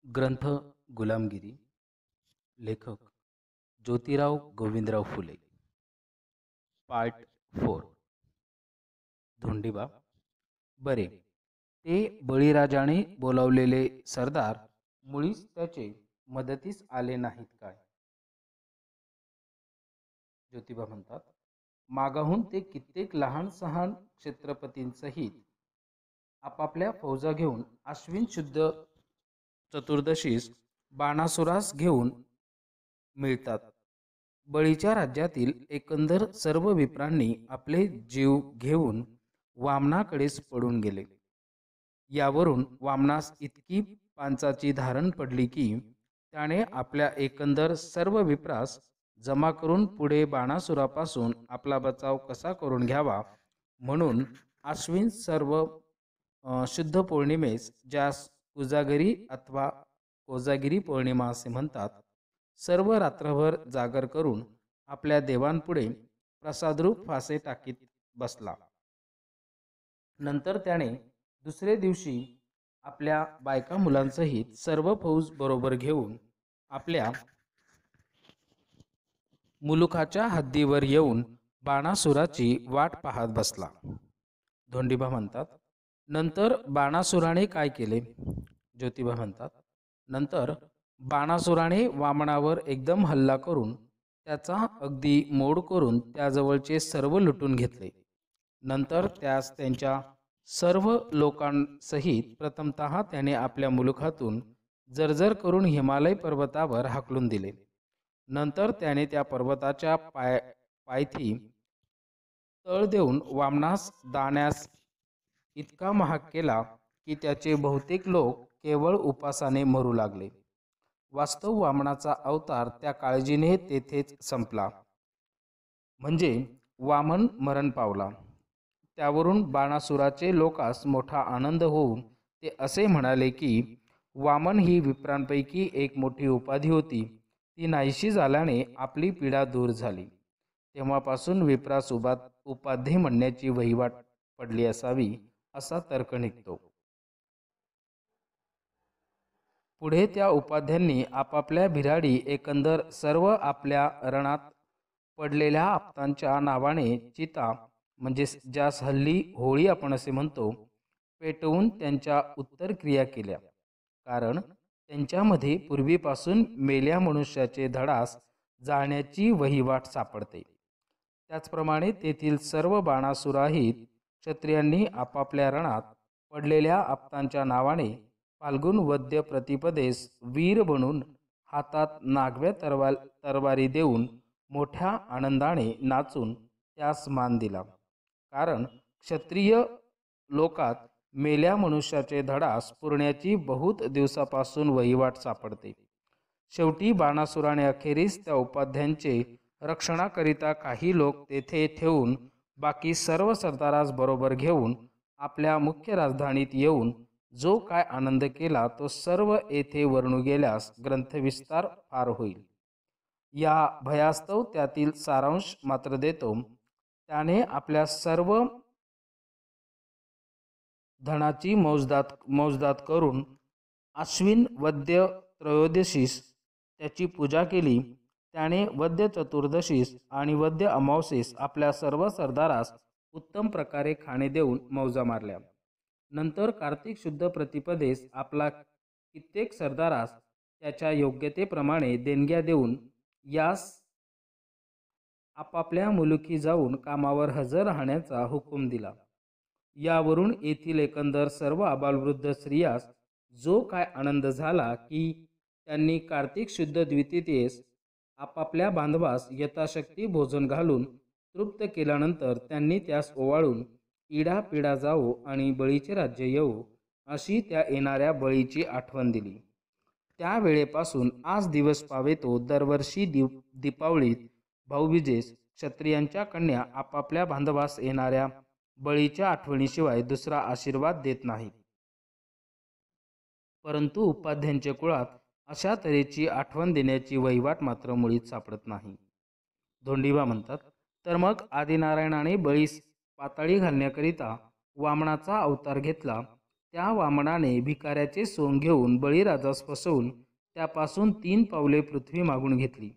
ग्रंथ गुलामगिरी. लेखक ज्योतिराव गोविंदराव फुले. पार्ट 4. धोंडीबा. बरे, ते बळीराजाने बोलावलेले सरदार मुळीच त्याचे मदतीस आले नाहीत काय? ज्योतिबा म्हणतात, मागाहून ते कित्येक लहान सहान क्षेत्रपतींसहित आपापल्या फौजा घेऊन आश्विन शुद्ध चतुर्दशीस बाणासुरास घेऊन मिळतात. बळीच्या राज्यातील एकंदर सर्व विप्रांनी आपले जीव घेऊन वामनाकडेच पडून गेले. यावरून वामनास इतकी पांचाची धारण पडली की त्याने आपल्या एकंदर सर्व विप्रास जमा करून पुढे बाणासुरापासून आपला बचाव कसा करून घ्यावा म्हणून आश्विन सर्व शुद्ध पौर्णिमेस, ज्यास कुजागिरी अथवा कोजागिरी पौर्णिमा असे म्हणतात, सर्व रात्रभर जागर करून आपल्या देवांपुढे प्रसादरूप फासे टाकीत बसला. नंतर त्याने दुसरे दिवशी आपल्या बायका मुलांसहित सर्व फौज बरोबर घेऊन आपल्या मुलुखाच्या हद्दीवर येऊन बाणासुराची वाट पाहत बसला. धोंडीबा म्हणतात, नंतर बाणासुराने काय केले? ज्योतिबा म्हणतात, नंतर बाणासुराने वामनावर एकदम हल्ला करून त्याचा अगदी मोड करून त्याजवळचे सर्व लुटून घेतले. नंतर त्यास त्यांच्या सर्व लोकांसहित प्रथमतः त्याने आपल्या मुलुखातून जर्जर करून हिमालय पर्वतावर हाकलून दिले. नंतर त्याने त्या पर्वताच्या पायथी तळ देऊन वामनास दाण्यास इतका महाग केला की त्याचे बहुतेक लोक केवळ उपासाने मरू लागले. वास्तव वामनाचा अवतार त्या काळजीने तेथेच संपला, म्हणजे वामन मरण पावला. त्यावरून बाणासुराचे लोकास मोठा आनंद होऊन ते असे म्हणाले की वामन ही विप्रांपैकी एक मोठी उपाधी होती, ती नाहीशी झाल्याने आपली पीडा दूर झाली. तेव्हापासून विप्रास उपाधी म्हणण्याची वहिवाट पडली असावी असा तर्क निघतो. पुढे त्या उपाध्यांनी आपापल्या बिराडी एकंदर सर्व आपल्या रणात पडलेल्या आप्तांच्या नावाने चिता, म्हणजे ज्यास हल्ली होळी आपण असे म्हणतो, पेटवून त्यांच्या उत्तर क्रिया केल्या. कारण त्यांच्यामध्ये पूर्वीपासून मेल्या मनुष्याचे धडास जाळण्याची वहिवाट सापडते. त्याचप्रमाणे तेथील सर्व बाणासुराहित क्षत्रियांनी आपापल्या रणात पडलेल्या आप्तांच्या नावाने फाल्गुन वद्य प्रतिपदेस वीर बनून हातात नागव्या तरवारी देऊन मोठ्या आनंदाने नाचून त्यास मान दिला. कारण क्षत्रिय लोकात मेल्या मनुष्याचे धडास पुरण्याची बहुत दिवसापासून वहिवाट सापडते. शेवटी बाणासुराने अखेरीस त्या उपाध्यांचे रक्षणाकरिता काही लोक तेथे ठेवून बाकी सर्व सरदारास बरोबर घेऊन आपल्या मुख्य राजधानीत येऊन जो काय आनंद केला तो सर्व येथे वर्णू गेल्यास ग्रंथविस्तार फार होईल. या भयास्तव त्यातील सारांश मात्र देतो. त्याने आपल्या सर्व धनाची मौजदात करून आश्विन वद्य त्रयोदशीस त्याची पूजा केली. त्याने वद्य चतुर्दशीस आणि वद्य अमावस्येस आपल्या सर्व सरदारास उत्तम प्रकारे खाणे देऊन मौजा मारल्या. नंतर कार्तिक शुद्ध प्रतिपदेस आपला कित्येक सरदारास त्याच्या योग्यतेप्रमाणे देणग्या देऊन यास आपापल्या मुलुखी जाऊन कामावर हजर राहण्याचा हुकूम दिला. यावरून येथील एकंदर सर्व आबालवृद्ध स्त्रियास जो काय आनंद झाला की त्यांनी कार्तिक शुद्ध द्वितीयेस आपापल्या बांधवास यथाशक्ती भोजन घालून तृप्त केल्यानंतर त्यांनी त्यास ओवाळून इडा पिडा जावो आणि बळीचे राज्य येवो अशी त्या येणाऱ्या बळीची आठवण दिली. त्या वेळेपासून आज दिवस पावेतो दरवर्षी दीपावळीत भाऊबीजेस क्षत्रियांच्या कन्या आपापल्या बांधवास येणाऱ्या बळीच्या आठवणीशिवाय दुसरा आशीर्वाद देत नाहीत. परंतु उपाध्यांच्या कुळात अशा तऱ्हेची आठवण देण्याची वहिवाट मात्र मुळीच सापडत नाही. धोंडीबा म्हणतात, तर मग आदिनारायणाने बळीस पाताळी घालण्याकरिता वामनाचा अवतार घेतला. त्या वामनाने भिकाऱ्याचे सोंग घेऊन बळीराजास फसवून त्यापासून 3 पावले पृथ्वी मागून घेतली.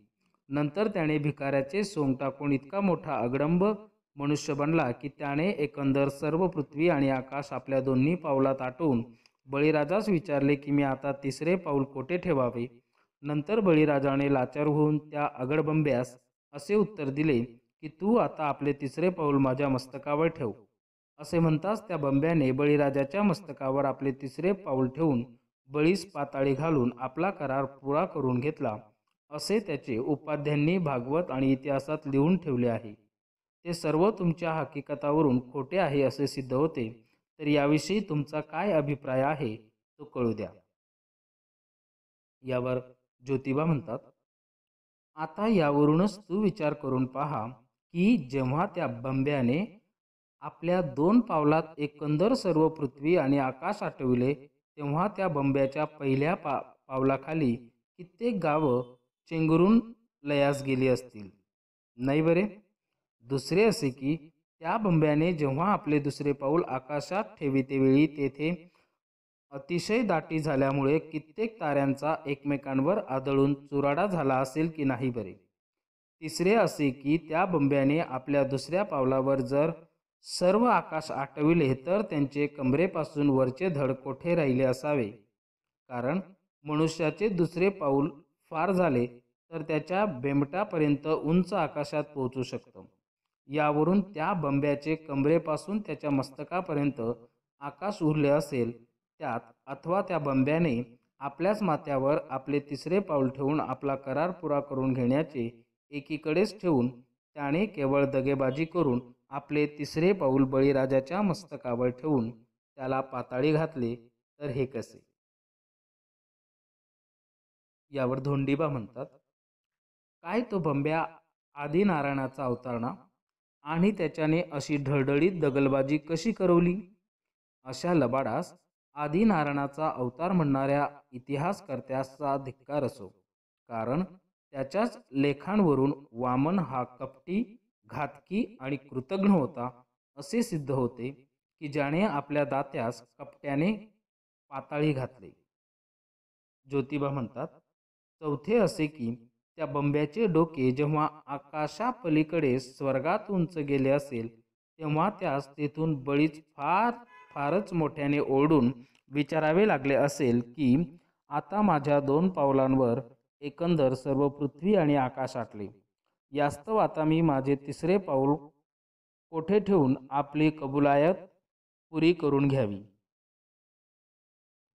नंतर त्याने भिकाऱ्याचे सोंग टाकून इतका मोठा अगडंब मनुष्य बनला की त्याने एकंदर सर्व पृथ्वी आणि आकाश आपल्या दोन्ही पावलात आटवून बळीराजास विचारले की मी आता 3रे पाऊल कोठे ठेवावे. नंतर बळीराजाने लाचार होऊन त्या अगडबंब्यास असे उत्तर दिले की तू आता आपले 3रे पाऊल माझ्या मस्तकावर ठेव. असे म्हणताच त्या बंब्याने बळीराजाच्या मस्तकावर आपले 3रे पाऊल ठेवून बळीस पाताळी घालून आपला करार पुरा करून घेतला, असे त्याचे उपाध्यांनी भागवत आणि इतिहासात लिहून ठेवले आहे. ते सर्व तुमच्या हकीकतावरून खोटे आहे असे सिद्ध होते. तर याविषयी तुमचा काय अभिप्राय आहे तो कळू द्या. यावर ज्योतिबा म्हणतात, आता यावरूनच तू विचार करून पहा की जेव्हा त्या बंब्याने आपल्या 2 पावलात एकंदर सर्व पृथ्वी आणि आकाश आटविले, तेव्हा त्या बंब्याच्या पहिल्या पावलाखाली कित्येक गावं चेंगरून लयास गेली असतील, नाही बरे? दुसरे असे की त्या बंब्याने जेव्हा आपले 2रे पाऊल आकाशात ठेवितेवेळी तेथे अतिशय दाटी झाल्यामुळे कित्येक ताऱ्यांचा एकमेकांवर आदळून चुराडा झाला असेल की नाही बरे? तिसरे असे की त्या बंब्याने आपल्या 2ऱ्या पावलावर जर सर्व आकाश आटविले तर त्यांचे कमरेपासून वरचे धड कोठे राहिले असावे, कारण मनुष्याचे 2रे पाऊल फार झाले तर त्याच्या बेंबटापर्यंत उंच आकाशात पोहोचू शकतं. यावरून त्या बंब्याचे कमरेपासून त्याच्या मस्तकापर्यंत आकाश उरले असेल त्यात, अथवा त्या बंब्याने आपल्याच माथ्यावर आपले 3रे पाऊल ठेवून आपला करार पुरा करून घेण्याचे एकीकडेच ठेवून त्याने केवळ दगेबाजी करून आपले 3रे पाऊल बळीराजाच्या मस्तकावर ठेवून त्याला पाताळी घातले, तर हे कसे? यावर धोंडीबा म्हणतात, काय तो बंब्या आदिनारायणाचा अवतार ना, आणि त्याच्याने अशी ढळढळीत दगलबाजी कशी करवली? अशा लबाडास आदिनारायणाचा अवतार म्हणणाऱ्या इतिहासकर्त्याचा धिक्कार असो, कारण त्याच्याच लेखांवरून वामन हा कपटी, घातकी आणि कृतघ्न होता असे सिद्ध होते की ज्याने आपल्या दात्यास कपट्याने पाताळी घातले. ज्योतिबा म्हणतात, चौथे असे की त्या बंब्याचे डोके जेव्हा आकाशापलीकडे स्वर्गात उंच गेले असेल तेव्हा त्यास तेथून बळीच फारच मोठ्याने ओरडून विचारावे लागले असेल की आता माझ्या 2 पावलांवर एकंदर सर्व पृथ्वी आणि आकाश आटले, यास्तव आता मी माझे 3रे पाऊल कोठे ठेवून आपली कबुलायत पुरी करून घ्यावी.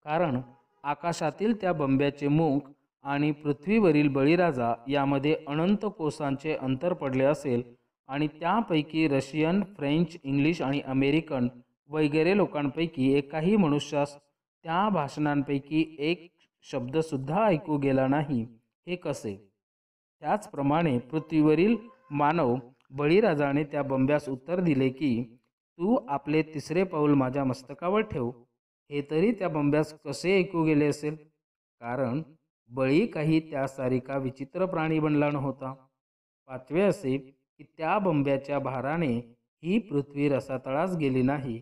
कारण आकाशातील त्या बंब्याचे मुख आणि पृथ्वीवरील बळीराजा यामध्ये अनंत कोसांचे अंतर पडले असेल आणि त्यापैकी रशियन, फ्रेंच, इंग्लिश आणि अमेरिकन वगैरे लोकांपैकी एकाही मनुष्यास त्या भाषणांपैकी एक शब्दसुद्धा ऐकू गेला नाही, हे कसे? त्याचप्रमाणे पृथ्वीवरील मानव बळीराजाने त्या बंब्यास उत्तर दिले की तू आपले 3रे पाऊल माझ्या मस्तकावर ठेव, हे तरी त्या बंब्यास कसे ऐकू गेले असेल? कारण बळी काही त्यासारिखा विचित्र प्राणी बनला नव्हता. पाचवे असे की त्या बंब्याच्या भाराने ही पृथ्वी रसातळास गेली नाही,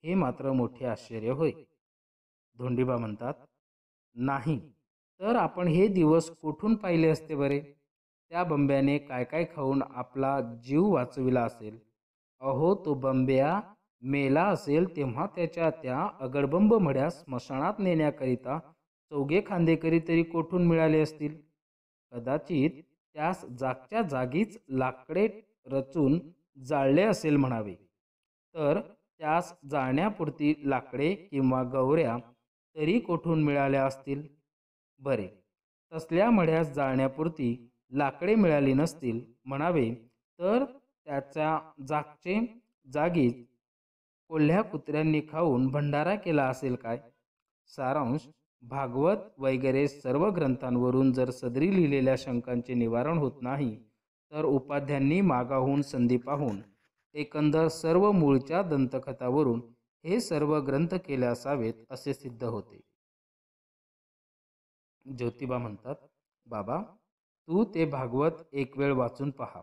हे मात्र मोठे आश्चर्य होय. धोंडीबा म्हणतात, नाही तर आपण हे दिवस कोठून पाहिले असते बरे? त्या बंब्याने काय काय खाऊन आपला जीव वाचविला असेल? अहो, तो बंब्या मेला असेल तेव्हा त्याच्या त्या अगडबंब मढ्यास स्मशानात नेण्याकरिता 4 खांदेकरी तरी कोठून मिळाले असतील? कदाचित त्यास जागच्या जागीच लाकडे रचून जाळले असेल म्हणावे, तर त्यास जाळण्यापुरती लाकडे किंवा गवऱ्या तरी कोठून मिळाल्या असतील बरे? तसल्या मढ्यास जाळण्यापुरती लाकडे मिळाली नसतील म्हणावे, तर त्याच्या जागचे जागीच कोल्ह्या कुत्र्यांनी खाऊन भंडारा केला असेल काय? सारांश, भागवत वगैरे सर्व ग्रंथांवरून जर सदरी लिहिलेल्या शंकांचे निवारण होत नाही तर उपाध्यांनी मागाहून संधी पाहून एकंदर सर्व मूळच्या दंतकथावरून हे सर्व ग्रंथ केले असावेत असे सिद्ध होते. ज्योतिबा म्हणतात, बाबा तू ते भागवत एक वेळ वाचून पहा,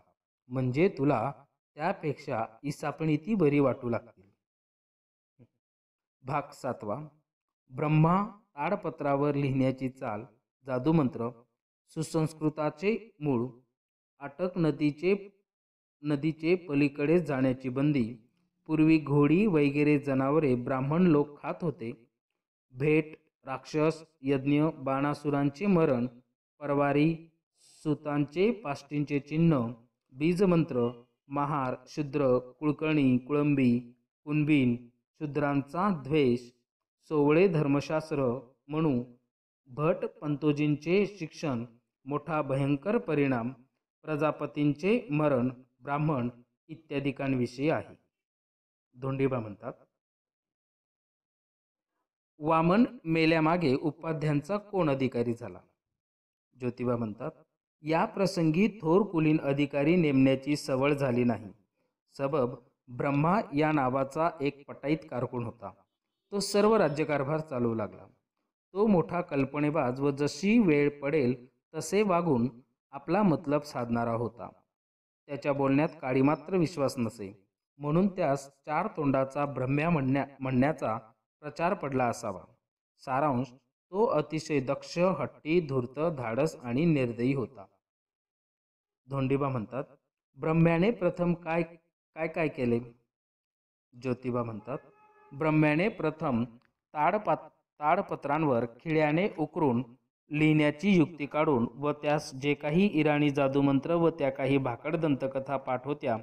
म्हणजे तुला त्यापेक्षा इसापणीती बरी वाटू लागतील. भाग 7. ब्रह्मा ताडपत्रावर लिहिण्याची चाल, जादूमंत्र, सुसंस्कृताचे मूळ, अटक नदीचे पलीकडे जाण्याची बंदी, पूर्वी घोडी वगैरे जनावरे ब्राह्मण लोक खात होते, भेट, राक्षस, यज्ञ, बाणासुरांचे मरण, परवारी, सुतांचे पाष्टींचे चिन्ह, बीजमंत्र, महार, शूद्र, कुळकर्णी, कुळंबी, कुणबीन, शूद्रांचा द्वेष, सोवळे धर्मशास्त्र, म्हणू, भट पंतोजींचे शिक्षण, मोठा भयंकर परिणाम, प्रजापतींचे मरण, ब्राह्मण इत्यादिकांविषयी आहे. धोंडीबा म्हणतात, वामन मेल्यामागे उपाध्यांचा कोण अधिकारी झाला? ज्योतिबा म्हणतात, या प्रसंगी थोर कुलीन अधिकारी नेमण्याची सवड झाली नाही. सबब ब्रह्मा या नावाचा एक पटाईत कारकून होता. तो सर्व राज्यकारभार चालवू लागला. तो मोठा कल्पनेबाज व जशी वेळ पडेल तसे वागून आपला मतलब साधणारा होता. त्याच्या बोलण्यात काळी मात्र विश्वास नसे, म्हणून त्यास चार तोंडाचा ब्रह्म्या म्हणण्याचा प्रचार पडला असावा. सारांश, तो अतिशय दक्ष, हट्टी, धूर्त, धाडस आणि निर्दयी होता. धोंडीबा म्हणतात, ब्रह्म्याने प्रथम काय काय काय केले? ज्योतिबा म्हणतात, ब्रह्म्याने प्रथम ताडपत्रांवर खिळ्याने उकरून लिहिण्याची युक्ती काढून व त्यास जे काही इराणी जादूमंत्र व त्या काही भाकड दंतकथा पाठ होत्या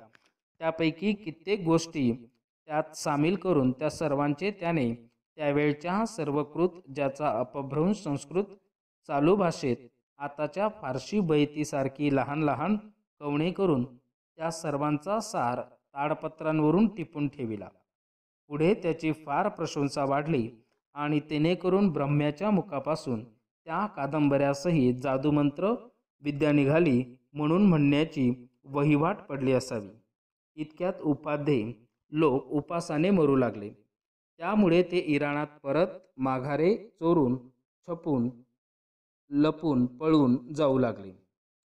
त्यापैकी कित्येक गोष्टी त्यात सामील करून त्या सर्वांचे त्याने त्यावेळच्या सर्वकृत ज्याचा अपभ्रंश संस्कृत चालू भाषेत आताच्या फारशी बैतीसारखी लहान लहान कवणे करून त्या सर्वांचा सार ताडपत्रांवरून टिपून ठेविला. पुढे त्याची फार प्रशंसा वाढली आणि तेणेकरून ब्रह्म्याच्या मुखापासून त्या कादंबऱ्यासही जादूमंत्र विद्या निघाली म्हणून म्हणण्याची वहिवाट पडली असावी. इतक्यात उपाध्ये लोक उपासाने मरू लागले. त्यामुळे ते इराणात परत माघारे चोरून, छपून, लपून, पळून जाऊ लागले.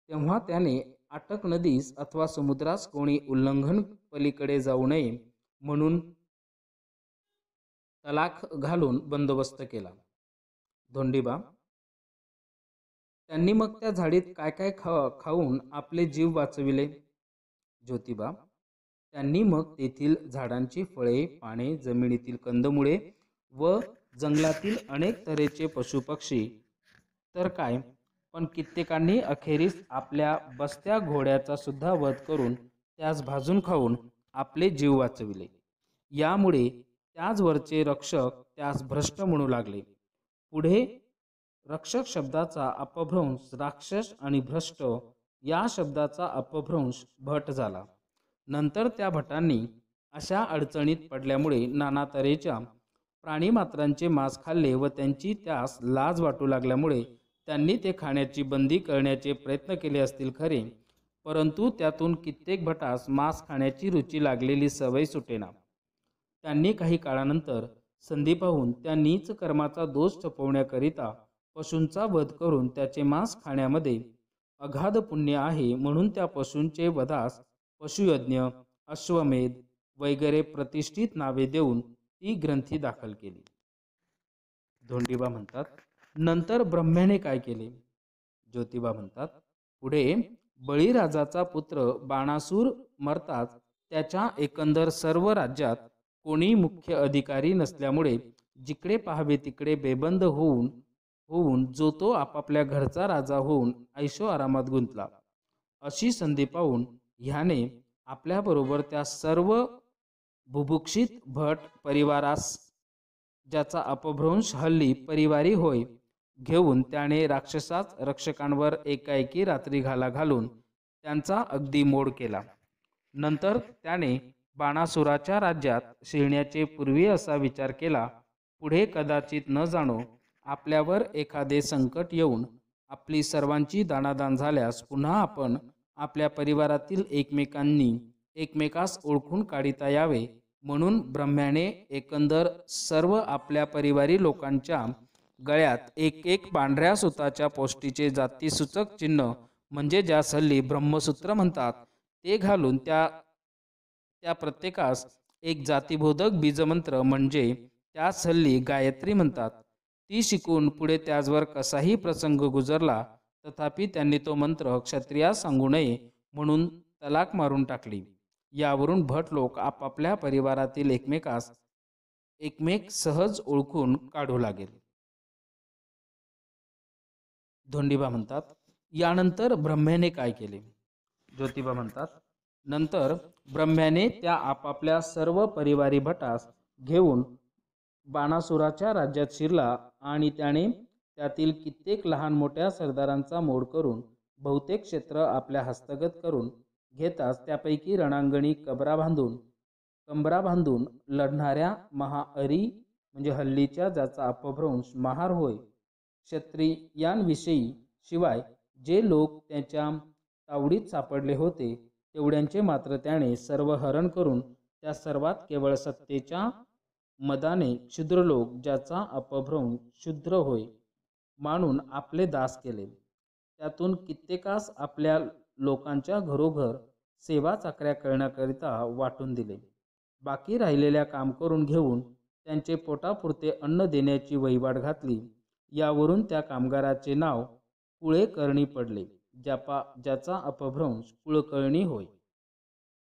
तेव्हा त्याने अटक नदीस अथवा समुद्रास कोणी उल्लंघन पलीकडे जाऊ नये म्हणून तलाख घालून बंदोबस्त केला. धोंडीबा, त्यांनी मग त्या झाडीत काय काय खाऊन आपले जीव वाचविले? ज्योतिबा, त्यांनी मग तेथील झाडांची फळे, पाने, जमिनीतील कंदमुळे व जंगलातील अनेक तऱ्हेचे पशुपक्षी तर काय, पण कित्येकांनी अखेरीस आपल्या बस्त्या घोड्याचा सुद्धा वध करून त्यास भाजून खाऊन आपले जीव वाचविले. यामुळे त्याचवरचे रक्षक त्यास भ्रष्ट म्हणू लागले. पुढे रक्षक शब्दाचा अपभ्रंश राक्षस आणि भ्रष्ट या शब्दाचा अपभ्रंश भट झाला. नंतर त्या भटांनी अशा अडचणीत पडल्यामुळे नाना तऱ्हेच्या प्राणीमात्रांचे मांस खाल्ले व त्यांची त्यास लाज वाटू लागल्यामुळे त्यांनी ते खाण्याची बंदी करण्याचे प्रयत्न केले असतील खरे, परंतु त्यातून कित्येक भटास मांस खाण्याची रुची लागलेली सवय सुटेना. त्यांनी काही काळानंतर संधी पाहून त्या नीच कर्माचा दोष छपवण्याकरिता पशूंचा वध करून त्याचे मांस खाण्यामध्ये अगाध पुण्य आहे म्हणून त्या पशूंचे वधास पशुयज्ञ, अश्वमेध वगैरे प्रतिष्ठित नावे देऊन ती ग्रंथी दाखल केली. धोंडीबा म्हणतात, नंतर ब्रह्म्याने काय केले? ज्योतिबा म्हणतात, पुढे बळीराजाचा पुत्र बाणासूर मरताच त्याच्या एकंदर सर्व राज्यात कोणी मुख्य अधिकारी नसल्यामुळे जिकडे पाहावे तिकडे बेबंद होऊन जो तो आपापल्या घरचा राजा होऊन ऐशो आरामात गुंतला. अशी संधी पाहून ह्याने आपल्याबरोबर त्या सर्व बुभुक्षित भट परिवारास, ज्याचा अपभ्रंश हल्ली परिवारी होय, घेऊन त्याने राक्षसाच रक्षकांवर एकाएकी रात्री घालून त्यांचा अगदी मोड केला. नंतर त्याने बाणासुराच्या राज्यात शिरण्याचे पूर्वी असा विचार केला, पुढे कदाचित न जाणो आपल्यावर एखादे संकट येऊन आपली सर्वांची दाणादाण झाल्यास पुन्हा आपण आपल्या परिवारातील एकमेकास ओळखून काढिता यावे म्हणून ब्रह्म्याने एकंदर सर्व आपल्या परिवारी लोकांच्या गळ्यात एक एक पांढऱ्या सुताच्या पोष्टीचे जातीसूचक चिन्ह म्हणजे ज्यास हल्ली ब्रह्मसूत्र म्हणतात ते घालून त्या प्रत्येकास एक जातीबोधक बीजमंत्र म्हणजे त्यास हल्ली गायत्री म्हणतात. ती शिकून पुढे त्याचवर कसाही प्रसंग गुजरला तथापि त्यांनी तो मंत्र क्षत्रियास सांगू नये म्हणून तलाक मारून टाकली. यावरून भट लोक आपापल्या परिवारातील एकमेक सहज ओळखून काढू लागेल. धोंडीबा म्हणतात, यानंतर ब्रह्म्याने काय केले? ज्योतिबा म्हणतात, नंतर ब्रह्म्याने त्या आपापल्या सर्व परिवारी भटास घेऊन बाणासुराच्या राज्यात शिरला आणि त्याने त्यातील कित्येक लहान मोठ्या सरदारांचा मोड करून बहुतेक क्षेत्र आपल्या हस्तगत करून घेताच त्यापैकी रणांगणी कंबरा बांधून लढणाऱ्या महाअरी म्हणजे हल्लीच्या ज्याचा अपभ्रंश महार होय क्षत्रियांविषयी शिवाय जे लोक त्याच्या तावडीत सापडले होते तेवढ्यांचे मात्र त्याने सर्व हरण करून त्या सर्वात केवळ सत्तेच्या मदाने क्षुद्र लोक ज्याचा अपभ्रंश क्षुद्र होय मानून आपले दास केले. त्यातून कित्येकास आपल्या लोकांच्या घरोघर सेवा चाकऱ्या करण्याकरिता वाटून दिले. बाकी राहिलेल्या काम करून घेऊन त्यांचे पोटापुरते अन्न देण्याची वहिवाट घातली. यावरून त्या कामगाराचे नाव कुळेकर्णी पडले, ज्याचा अपभ्रंश कुळकर्णी होय.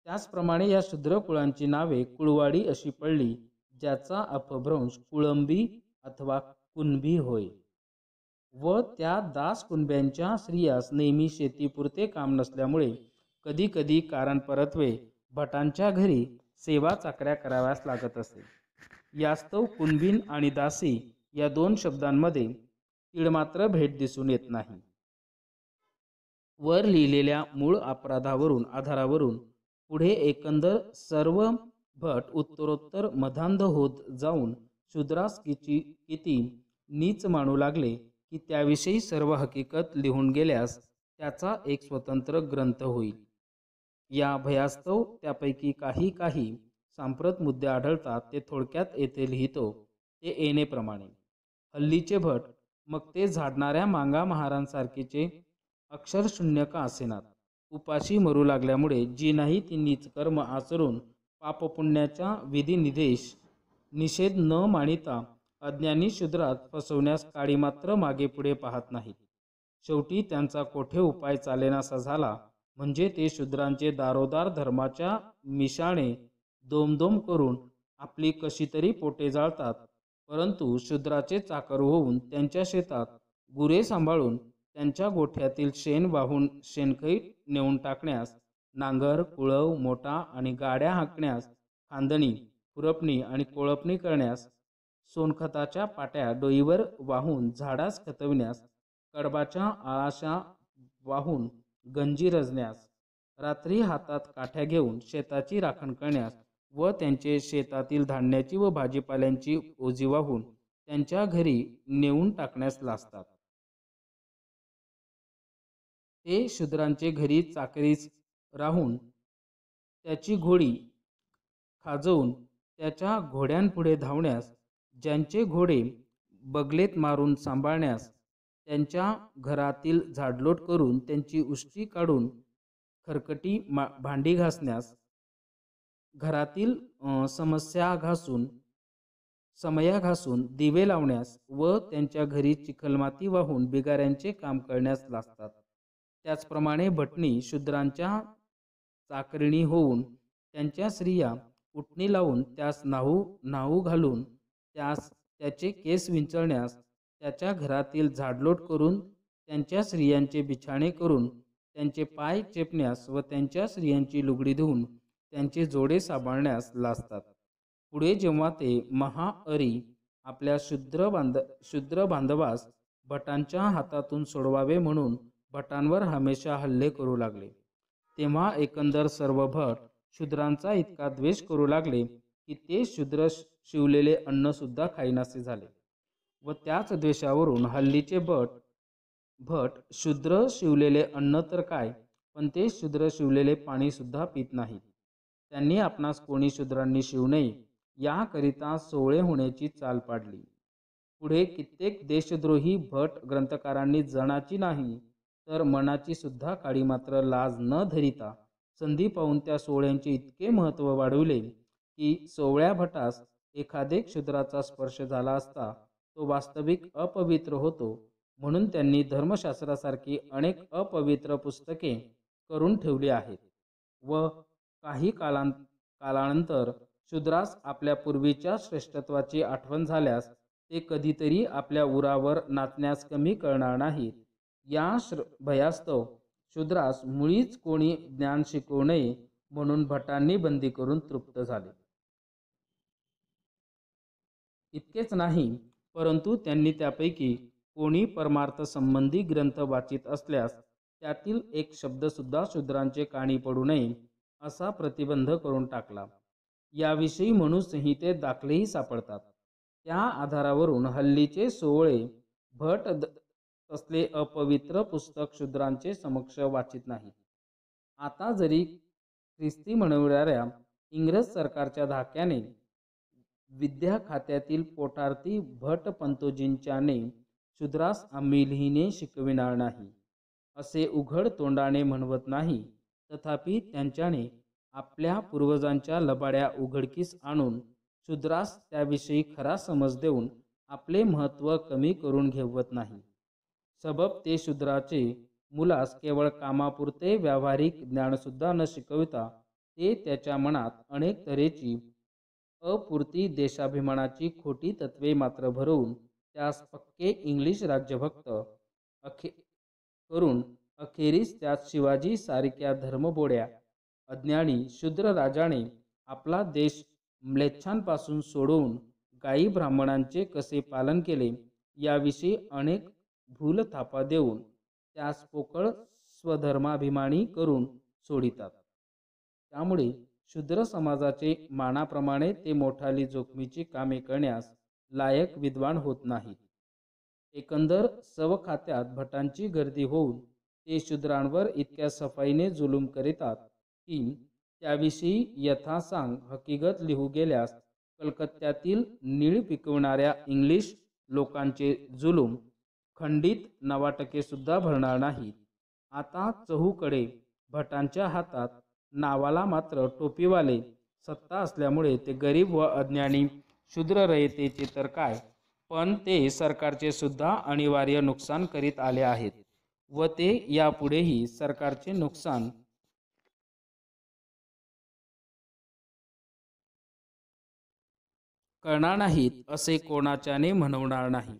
त्याचप्रमाणे या शूद्र कुळांची नावे कुळवाडी अशी पडली, ज्याचा अपभ्रंश कुळंबी अथवा कुणबी होय. व त्या दास कुणब्यांच्या स्त्रियास नेहमी शेतीपुरते काम नसल्यामुळे कधी कधी कारण परत्वे भटांच्या घरी सेवा चाकऱ्या कराव्यास लागत असे. यास्तव कुणबीन आणि दासी या दोन शब्दांमध्ये तीळमात्र भेट दिसून येत नाही. वर लिहिलेल्या मूळ आधारावरून पुढे एकंदर सर्व भट उत्तरोत्तर मधांध होत जाऊन शूद्रास किती नीच मानू लागले की त्याविषयी सर्व हकीकत लिहून गेल्यास त्याचा एक स्वतंत्र ग्रंथ होईल. या भयास्तव त्यापैकी काही सांप्रत मुद्दे आढळतात ते थोडक्यात येथे लिहितो ते येणेप्रमाणे. हल्लीचे भट मग ते झाडणाऱ्या मांगा महारांसारखेचे अक्षरशून्य का असेनात, उपाशी मरू लागल्यामुळे जी नाही ती नीच कर्म आचरून पापपुण्याचा विधी निषेध न मानिता अज्ञानी शूद्रात फसवण्यास काळी मात्र मागे पुढे पाहत नाहीत. शेवटी त्यांचा कोठे उपाय चालेनासा झाला म्हणजे ते शूद्रांचे दारोदार धर्माच्या मिशाने दोमदोम करून आपली कशीतरी पोटे जाळतात. परंतु शूद्राचे चाकर होऊन त्यांच्या शेतात गुरे सांभाळून त्यांच्या गोठ्यातील शेण वाहून शेणखैत नेऊन टाकण्यास, नांगर कुळव मोटा आणि गाड्या हाकण्यास, खांदणी खुरपणी आणि कोळपणी करण्यास, सोनखताच्या पाट्या डोईवर वाहून झाडास खतविण्यास, कडबाच्या आळाशा वाहून गंजी रजण्यास, रात्री हातात काठ्या घेऊन शेताची राखण करण्यास व त्यांचे शेतातील धान्याची व भाजीपाल्यांची ओझी वाहून त्यांच्या घरी नेऊन टाकण्यास लाजतात. ते शूद्रांचे घरी चाकरीस राहून त्याची घोडी खाजवून त्याच्या घोड्यांपुढे धावण्यास, ज्यांचे घोडे बगलेत मारून सांभाळण्यास, त्यांच्या घरातील झाडलोट करून त्यांची उष्टी काढून खरकटी भांडी घासण्यास, घरातील समया घासून दिवे लावण्यास व त्यांच्या घरी चिखलमाती वाहून बिगाऱ्यांचे काम करण्यास लाजतात. त्याचप्रमाणे भटणी शूद्रांच्या चाकरिणी होऊन त्यांच्या स्त्रिया उटणी लावून त्यास न्हाऊ घालून त्याचे केस विंचळण्यास, त्याच्या घरातील झाडलोट करून त्यांच्या स्त्रियांचे बिछाणे करून त्यांचे पाय चेपण्यास व त्यांच्या स्त्रियांची लुगडी धुवून त्यांचे जोडे सांभाळण्यास लाजतात. पुढे जेव्हा ते महाअरी आपल्या शूद्र बांधवास भटांच्या हातातून सोडवावे म्हणून भटांवर हमेशा हल्ले करू लागले, तेव्हा एकंदर सर्व भट शूद्रांचा इतका द्वेष करू लागले की ते शूद्र शिवलेले अन्न सुद्धा खाईनासे झाले. व त्याच द्वेषावरून हल्लीचे भट शूद्र शिवलेले अन्न तर काय, पण ते शूद्र शिवलेले पाणी सुद्धा पित नाहीत. त्यांनी आपणास कोणी शूद्रांनी शिवू नये याकरिता सोवळे होण्याची चाल पाडली. पुढे कित्येक देशद्रोही भट ग्रंथकारांनी जनाची नाही तर मनाची सुद्धा काळी मात्र लाज न धरिता संधी पाहून त्या सोहळ्यांचे इतके महत्त्व वाढविले की सोवळ्या भटास एखादे क्षुद्राचा स्पर्श झाला असता तो वास्तविक अपवित्र होतो. म्हणून त्यांनी धर्मशास्त्रासारखी अनेक अपवित्र पुस्तके करून ठेवली आहेत व काही कालानंतर शूद्रास आपल्या पूर्वीच्या श्रेष्ठत्वाची आठवण झाल्यास ते कधीतरी आपल्या उरावर नाचण्यास कमी करणार नाहीत. या भयास्तव शूद्रास मुळीच कोणी ज्ञान शिकवू नये म्हणून भटांनी बंदी करून तृप्त झाले. इतकेच नाही, परंतु त्यांनी त्यापैकी कोणी परमार्थ संबंधी ग्रंथ वाचित असल्यास त्यातील एक शब्दसुद्धा शूद्रांचे कानी पडू नये असा प्रतिबंध करून टाकला. याविषयी मनुसंहितेत दाखलेही सापडतात. त्या आधारावरून हल्लीचे सोवळे भट तसले अपवित्र पुस्तक शूद्रांचे समक्ष वाचित नाहीत. आता जरी ख्रिस्ती म्हणविणाऱ्या इंग्रज सरकारच्या धाक्याने विद्या खात्यातील पोटार्थी भट पंतोजींच्याने शूद्रास आम्ही लिहिणे शिकविणार नाही असे उघड तोंडाने म्हणवत नाही, तथापि त्यांच्याने आपल्या पूर्वजांच्या लबाड्या उघडकीस आणून शूद्रास त्याविषयी खरा समज देऊन आपले महत्त्व कमी करून घेवत नाही. सबब ते शूद्राचे मुलास केवळ कामापुरते व्यावहारिक ज्ञानसुद्धा न शिकविता ते त्याच्या मनात अनेक तऱ्हेची अपुरती देशाभिमानाची खोटी तत्वे मात्र भरवून त्यास पक्के इंग्लिश राज्यभक्त करून अखेरीस त्यात शिवाजी सारख्या धर्मबोड्या अज्ञानी शूद्र राजाने आपला देश म्लेच्छांपासून सोडवून गायी ब्राह्मणांचे कसे पालन केले याविषयी अनेक भूलथापा देऊन त्यास पोकळ स्वधर्माभिमानी करून सोडितात. त्यामुळे शूद्र समाजाचे मानाप्रमाणे ते मोठाली जोखमीची कामे करण्यास लायक विद्वान होत नाहीत. एकंदर सवखात्यात भटांची गर्दी होऊन ते शूद्रांवर इतक्या सफाईने जुलूम करीतात की त्याविषयी यथासांग हकीकत लिहू गेल्यास कलकत्त्यातील नीळ पिकवणाऱ्या इंग्लिश लोकांचे जुलूम खंडित नवाटके सुद्धा भरणार नाहीत. आता चहूकडे भटांच्या हातात नावाला मात्र टोपीवाले सत्ता असल्यामुळे ते गरीब व अज्ञानी शूद्र रयतेचे तर काय, पण ते सरकारचे सुद्धा अनिवार्य नुकसान करीत आले आहेत व ते यापुढेही सरकारचे नुकसान करणार नाहीत असे कोणाच्याने म्हणवणार नाही.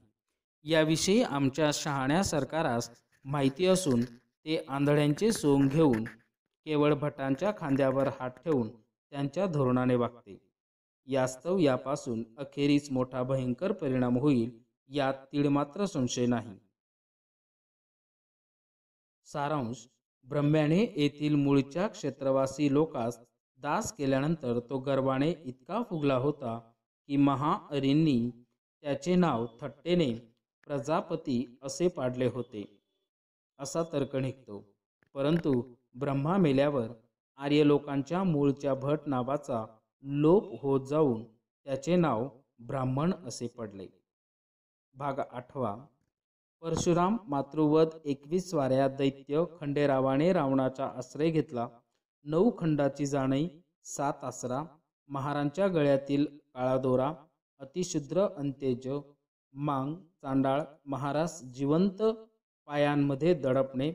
याविषयी आमच्या शहाण्या सरकारास माहिती असून ते आंधळ्यांचे सोंग घेऊन केवळ भटांच्या खांद्यावर हात ठेवून त्यांच्या धोरणाने वागते. यास्तव यापासून अखेरीस मोठा भयंकर परिणाम होईल यात तीळमात्र संशय नाही. सारांश: ब्रह्म्याने येथील मूळच्या क्षेत्रवासी लोकास दास केल्यानंतर तो गर्वाने इतका फुगला होता की महाअरींनी त्याचे नाव थट्टेने प्रजापती असे पाडले होते असा तर्क निघतो. परंतु ब्रह्मा मेल्यावर आर्य लोकांच्या मूळच्या भट नावाचा लोप होत जाऊन त्याचे नाव ब्राह्मण असे पडले. भाग 8. परशुराम मातृवध 21व्या दैत्य खंडेरावाने रावणाचा आश्रय घेतला. 9 खंडाची जाणई, 7 आसरा, महारांच्या गळ्यातील काळा दोरा, अतिशूद्र अंत्यज, मांग, चांडाळ, महारास जिवंत पायांमध्ये दडपणे,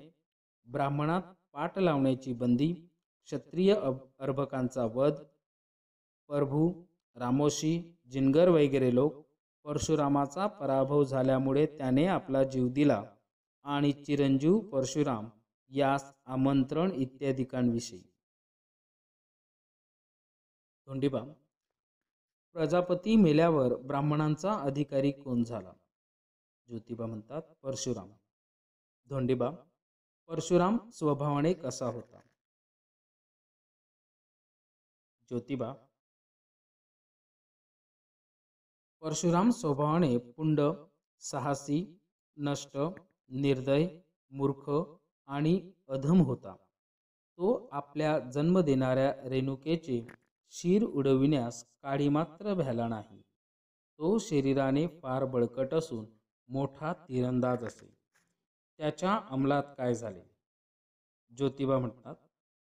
ब्राह्मणात पाट लावण्याची बंदी, क्षत्रिय अर्भकांचा वध, प्रभू, रामोशी, जिनगर वगैरे लोक. परशुरामाचा पराभव झाल्यामुळे त्याने आपला जीव दिला आणि चिरंजीव परशुराम यास आमंत्रण इत्यादिकांविषयी. धोंडीबा: प्रजापती मेल्यावर ब्राह्मणांचा अधिकारी कोण झाला? ज्योतिबा म्हणतात परशुराम. धोंडीबा: परशुराम स्वभावाने कसा होता? ज्योतिबा: परशुराम स्वभावाने पुंड, साहसी, नष्ट, निर्दय, मूर्ख आणि अधम होता. तो आपल्या जन्म देणाऱ्या रेणुकेचे शिर उडविण्यास काडी मात्र भ्याला नाही. तो शरीराने फार बळकट असून मोठा तीरंदाज असे. त्याच्या अंमलात काय झाले? ज्योतिबा म्हणतात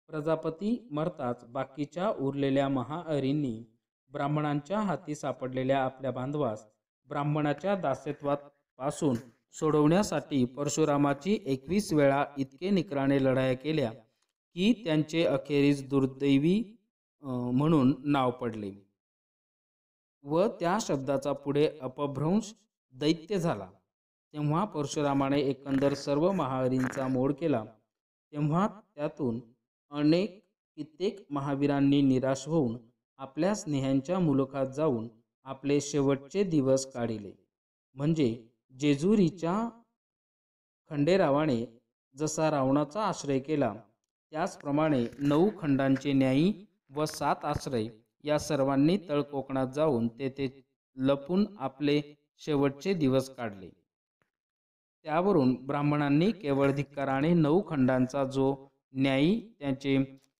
प्रजापती मरताच बाकीच्या उरलेल्या महाअरींनी ब्राह्मणांच्या हाती सापडलेल्या आपल्या बांधवास ब्राह्मणाच्या दास्यत्वापासून सोडवण्यासाठी परशुरामाची 21 वेळा इतके निकराने लढाया केल्या की त्यांचे अखेरीस दुर्दैवी म्हणून नाव पडले व त्या शब्दाचा पुढे अपभ्रंश दैत्य झाला. तेव्हा परशुरामाने एकंदर सर्व महाहरींचा मोड केला. तेव्हा त्यातून कित्येक महावीरांनी निराश होऊन आपल्या स्नेह्यांच्या मुलुखात जाऊन आपले शेवटचे दिवस काढिले. म्हणजे जेजुरीच्या खंडेरावाने जसा रावणाचा आश्रय केला त्याचप्रमाणे 9 खंडांचे न्यायी व 7 आश्रय या सर्वांनी तळकोकणात जाऊन तेथे लपून आपले शेवटचे दिवस काढले. त्यावरून ब्राह्मणांनी केवळ धिक्काराने 9 खंडांचा जो न्यायी त्याचे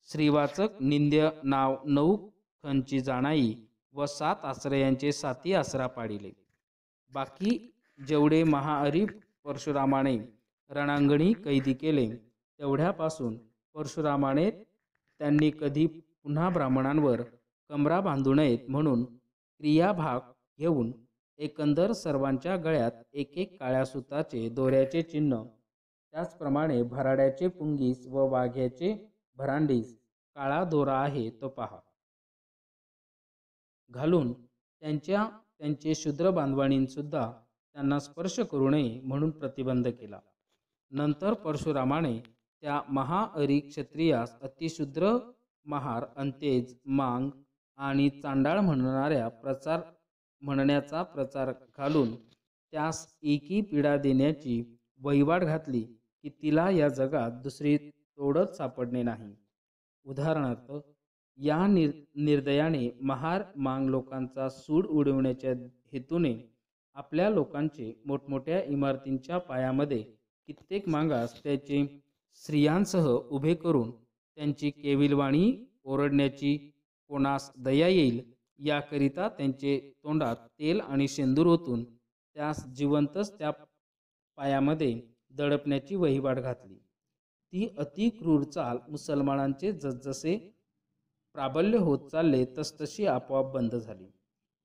श्रीवाचक निंद्य नाव 9 खंची जाणाई व 7 आश्रयांचे 7 आसरा पाडिले. बाकी जेवढे महाहरी परशुरामाने रणांगणी कैदी केले तेवढ्यापासून परशुरामाने त्यांनी कधी पुन्हा ब्राह्मणांवर कमरा बांधू नयेत म्हणून क्रियाभाग घेऊन एकंदर सर्वांच्या गळ्यात एक काळ्या सुताचे दोऱ्याचे चिन्ह, त्याचप्रमाणे भराड्याचे पुंगीस व वाघ्याचे भरांडीस काळा दोरा आहे तो पहा घालून त्यांचे शूद्र बांधवांनीसुद्धा त्यांना स्पर्श करू नये म्हणून प्रतिबंध केला. नंतर परशुरामाने त्या महाहरी क्षत्रियास अतिशूद्र, महार, अंतेज, मांग आणि चांडाळ म्हणण्याचा प्रचार घालून त्यास एकी पीडा देण्याची वहिवाट घातली की तिला या जगात दुसरी तोडच सापडणे नाही. उदाहरणार्थ, या निर्दयाने महार मांग लोकांचा सूड उडविण्याच्या हेतूने आपल्या लोकांचे मोठमोठ्या इमारतींच्या पायामध्ये कित्येक मागास त्याचे स्त्रियांसह उभे करून त्यांची केविलवाणी ओरडण्याची कोणास दया येईल याकरिता त्यांचे तोंडात तेल आणि शेंदूर ओतून त्यास जिवंतच त्या पायामध्ये दडपण्याची वहिवाट घातली. ती अति क्रूर चाल मुसलमानांचे जसजसे प्राबल्य होत चालले तसतशी आपोआप बंद झाली.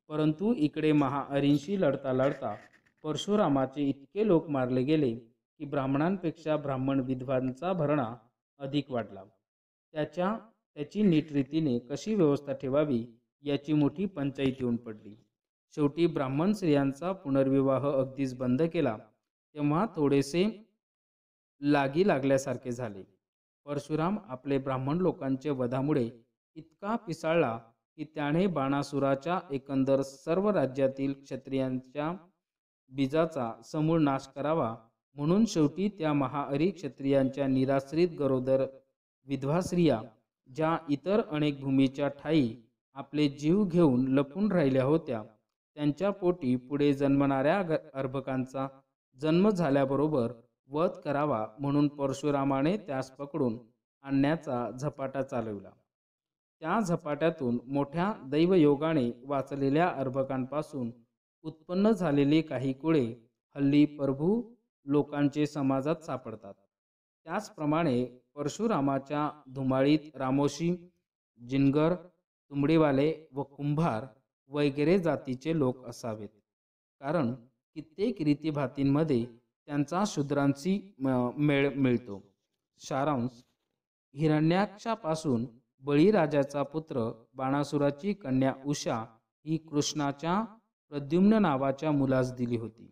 परंतु इकडे महाहरींशी लढता लढता परशुरामाचे इतके लोक मारले गेले की ब्राह्मणांपेक्षा ब्राह्मण विधवांचा भरणा अधिक वाढला. त्याची नीटरीतीने कशी व्यवस्था ठेवावी याची मोठी पंचाईत येऊन पडली. शेवटी ब्राह्मण स्त्रियांचा पुनर्विवाह अगदीच बंद केला तेव्हा थोडेसे लागी लागल्यासारखे झाले. परशुराम आपले ब्राह्मण लोकांचे वधामुळे इतका पिसाळला की त्याने बाणासुराच्या एकंदर सर्व राज्यातील क्षत्रियांच्या बीजाचा समूळ नाश करावा म्हणून शेवटी त्या महाहरी क्षत्रियांच्या निराश्रित गरोदर विधवा स्त्रिया ज्या इतर अनेक भूमीच्या ठाई आपले जीव घेऊन लपून राहिल्या होत्या त्यांच्या पोटी पुढे जन्मणाऱ्या अर्भकांचा जन्म झाल्याबरोबर वध करावा म्हणून परशुरामाने त्यास पकडून आणण्याचा झपाटा चालविला. त्या झपाट्यातून मोठ्या दैवयोगाने वाचलेल्या अर्भकांपासून उत्पन्न झालेली काही कुळे हल्ली प्रभू लोकांचे समाजात सापडतात. त्याचप्रमाणे परशुरामाच्या धुमाळीत रामोशी, जिनगर, तुंबडीवाले व कुंभार वगैरे जातीचे लोक असावेत, कारण कित्येक रीतीभातींमध्ये त्यांचा शूद्रांशी मेळ मिळतो. सारांश: हिरण्याक्षापासून बळीराजाचा पुत्र बाणासुराची कन्या उषा ही कृष्णाच्या प्रद्युम्न नावाच्या मुलास दिली होती.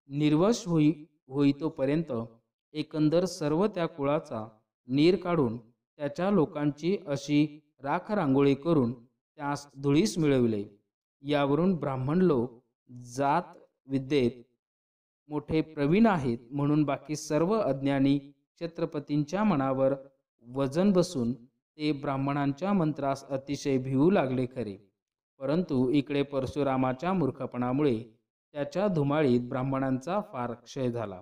निर्वंश होईतोपर्यंत एकंदर सर्व त्या कुळाचा नीर काढून त्याच्या लोकांची अशी राखरांगोळी करून त्यास धुळीस मिळविले. यावरून ब्राह्मण लोक जात विद्येत मोठे प्रवीण आहेत म्हणून बाकी सर्व अज्ञानी छत्रपतींच्या मनावर वजन बसून ते ब्राह्मणांच्या मंत्रास अतिशय भिवू लागले खरे, परंतु इकडे परशुरामाच्या मूर्खपणामुळे त्याच्या धुमाळीत ब्राह्मणांचा फार क्षय झाला.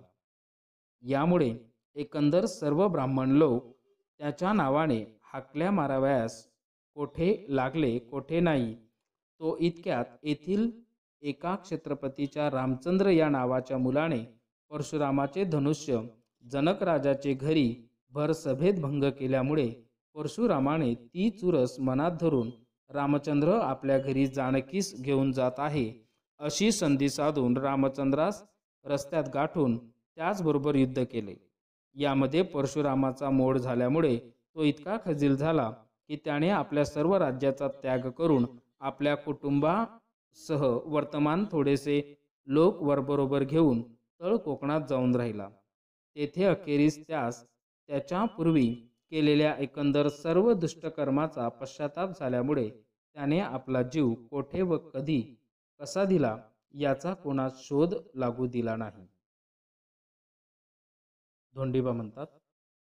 यामुळे एकंदर सर्व ब्राह्मण लोक त्याच्या नावाने हाकल्या मारावयास कोठे लागले कोठे नाही. तो इतक्यात येथील एका छत्रपतीच्या रामचंद्र या नावाच्या मुलाने परशुरामाचे धनुष्य जनक राजाचे घरी भर सभेत भंग केल्यामुळे परशुरामाने ती चुरस मनात धरून रामचंद्र आपल्या घरी जानकीस घेऊन जात आहे अशी संधी साधून रामचंद्रास रस्त्यात गाठून त्याचबरोबर युद्ध केले. यामध्ये परशुरामाचा मोड झाल्यामुळे तो इतका खजील झाला की त्याने आपल्या सर्व राज्याचा त्याग करून आपल्या कुटुंबासह वर्तमान थोडेसे लोक वरबरोबर घेऊन तळ कोकणात जाऊन राहिला. तेथे अखेरीस त्यास त्याच्या पूर्वी केलेल्या एकंदर सर्व दुष्टकर्माचा पश्चाताप झाल्यामुळे त्याने आपला जीव कोठे व कधी कसा दिला याचा कोणास शोध लागू दिला नाही. धोंडीबा म्हणतात,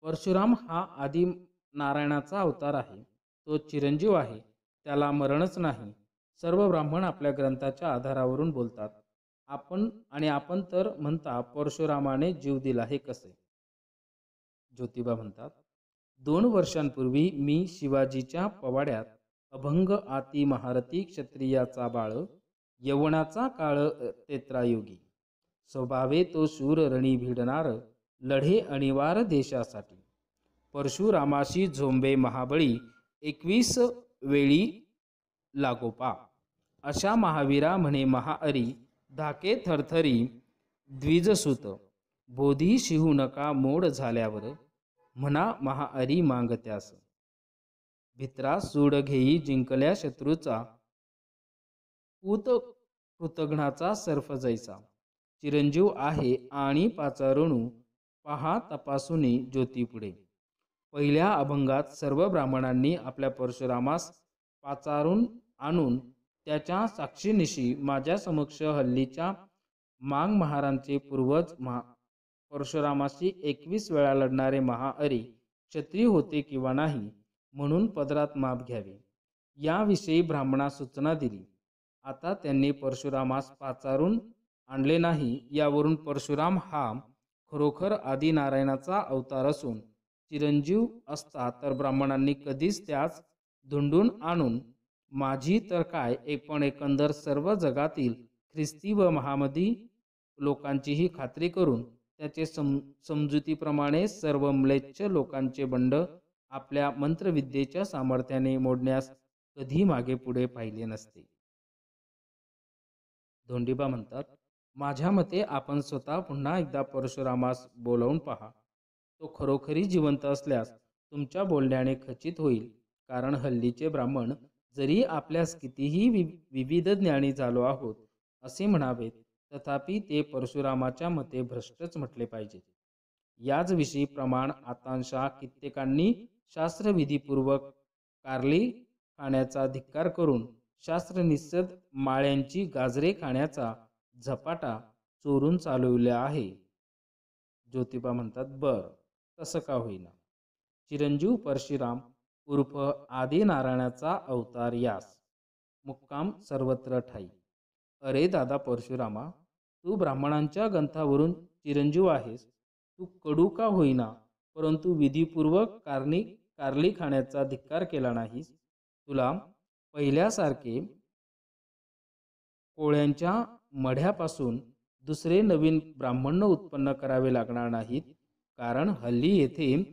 परशुराम हा आदि नारायणाचा अवतार आहे. तो चिरंजीव आहे, त्याला मरणच नाही. सर्व ब्राह्मण आपल्या ग्रंथाच्या आधारावरून बोलतात. आपण तर म्हणता परशुरामाने जीव दिला हे कसे? ज्योतिबा म्हणतात, 2 वर्षांपूर्वी मी शिवाजीच्या पवाड्यात अभंग आती महारथी क्षत्रियाचा बाळ, यवनाचा काळ तेत्रायुगी, स्वभावे तो शूर रणी भिडणार, लढे अनिवार देशासाठी. परशुरामाशी झोंबे महाबळी, 21 वेळी लागोपा. अशा महावीरा म्हणे महाअरी, धाके थरथरी द्विजसुत. बोधी शिहू नका मोड झाल्यावर, म्हणा महाअरी मागत्यास. भित्रा सूड घेई जिंकल्या शत्रूचा, पूत कृतघ्नाचा सर्फ जैसा. चिरंजीव आहे आणि पाचारणू, पहा तपासुनी ज्योतीपुढे. पहिल्या अभंगात सर्व ब्राह्मणांनी आपल्या परशुरामास पाचारून आणून त्याच्या साक्षीनिशी माझ्या समक्ष हल्लीच्या मांग महारांचे पूर्वज परशुरामाशी 21 वेळा लढणारे महाअरी क्षत्रिय होते किंवा नाही म्हणून पदरात माप घ्यावे याविषयी ब्राह्मणास सूचना दिली. आता त्यांनी परशुरामास पाचारून आणले नाही, यावरून परशुराम हा खरोखर आदिनारायणाचा अवतार असून चिरंजीव असता तर ब्राह्मणांनी कधीच त्यास धुंडून आणून माझी तर काय पण एकंदर सर्व जगातील ख्रिस्ती व महामदी लोकांचीही खात्री करून त्याचे समजुतीप्रमाणे सर्व म्लेच्छ लोकांचे बंड आपल्या मंत्रविद्येच्या सामर्थ्याने मोडण्यास कधी मागे पुढे पाहिले नसते. धोंडीबा म्हणतात, माझ्या मते आपण स्वतः पुन्हा एकदा परशुरामास बोलावून पहा. तो खरोखरी जिवंत असल्यास तुमच्या बोलण्याने खचित होईल. कारण हल्लीचे ब्राह्मण जरी आपल्यास कितीही विविध ज्ञानी झालो आहोत असे म्हणावेत, तथापि ते परशुरामाच्या मते भ्रष्टच म्हटले पाहिजे. याच विषयी प्रमाण आतांशा कित्येकांनी शास्त्रविधीपूर्वक कारली खाण्याचा धिक्कार करून शास्त्रनिषेध माळ्यांची गाजरे खाण्याचा झपाटा चोरून चालविला आहे. ज्योतिबा म्हणतात, बर तसं का होईना. चिरंजीव परशुराम उर्फ आदिनारायणाचा अवतार यास मुक्काम सर्वत्र ठाई. अरे दादा परशुरामा, तू ब्राह्मणांच्या ग्रंथावरून चिरंजीव आहेस. तू कडू का होईना परंतु विधीपूर्वक कारली खाण्याचा धिक्कार केला नाहीस. तुला पहिल्यासारखे कोळ्यांच्या मढ्यापासून दुसरे नवीन ब्राह्मण उत्पन्न करावे लागणार नाहीत. कारण हल्ली येथे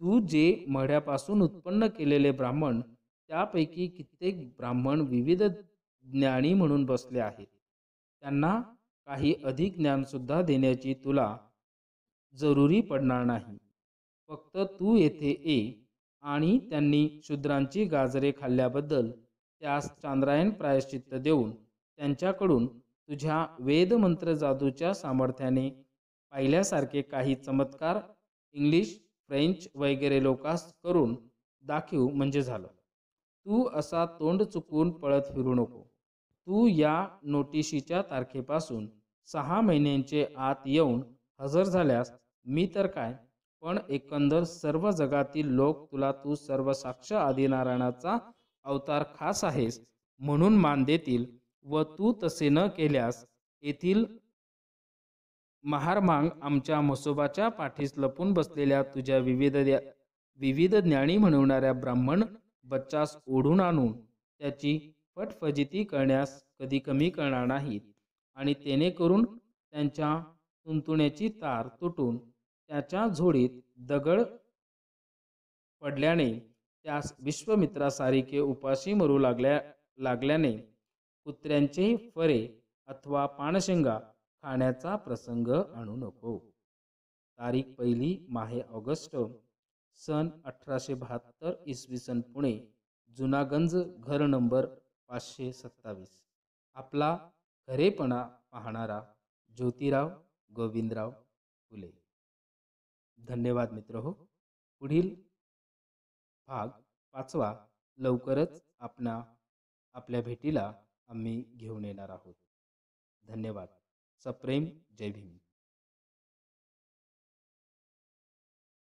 तू जे मढ्यापासून उत्पन्न केलेले ब्राह्मण त्यापैकी कित्येक ब्राह्मण विविध ज्ञानी म्हणून बसले आहेत. त्यांना काही अधिक ज्ञानसुद्धा देण्याची तुला जरुरी पडणार नाही. फक्त तू येथे ये आणि त्यांनी शूद्रांची गाजरे खाल्ल्याबद्दल त्यास चांद्रायण प्रायश्चित्त देऊन त्यांच्याकडून तुझ्या वेदमंत्र जादूच्या सामर्थ्याने पाहिल्यासारखे काही चमत्कार इंग्लिश फ्रेंच वगैरे लोकांस करून दाखव म्हणजे झालं. तू असा तोंड चुकवून पळत फिरू नको. तू या नोटिशीच्या तारखेपासून 6 महिन्यांचे आत येऊन हजर झाल्यास मी तर काय पण एकंदर सर्व जगातील लोक तुला तू सर्वसाक्ष आदिनारायणाचा अवतार खास आहेस म्हणून मान देतील व तू तसे न केल्यास येथील महारमांग आमच्या म्हसोबाच्या पाठीस लपून बसलेल्या तुझ्या विविध ज्ञानी म्हणवणाऱ्या ब्राह्मण बच्चास ओढून आणून त्याची फटफजिती करण्यास कधी कमी करणार नाहीत आणि तेने करून त्यांच्या तुंतुण्याची तार तुटून त्याच्या झोळीत दगड पडल्याने त्यास विश्वामित्रासारिखे उपाशी मरू लागल्याने कुत्र्यांचे फरे अथवा पानशेंगा खाण्याचा प्रसंग आणू नको. तारीख 1 माहे ऑगस्ट सन 1872 इसवी सन पुणे. जुनागंज घर नंबर 527. आपला खरेपणा पाहणारा ज्योतिराव गोविंदराव फुले. धन्यवाद मित्रहो. पुढील भाग 5वा लवकरच आपल्या भेटीला आम्ही घेऊन येणार आहोत. धन्यवाद. सप्रेम. जय भीम.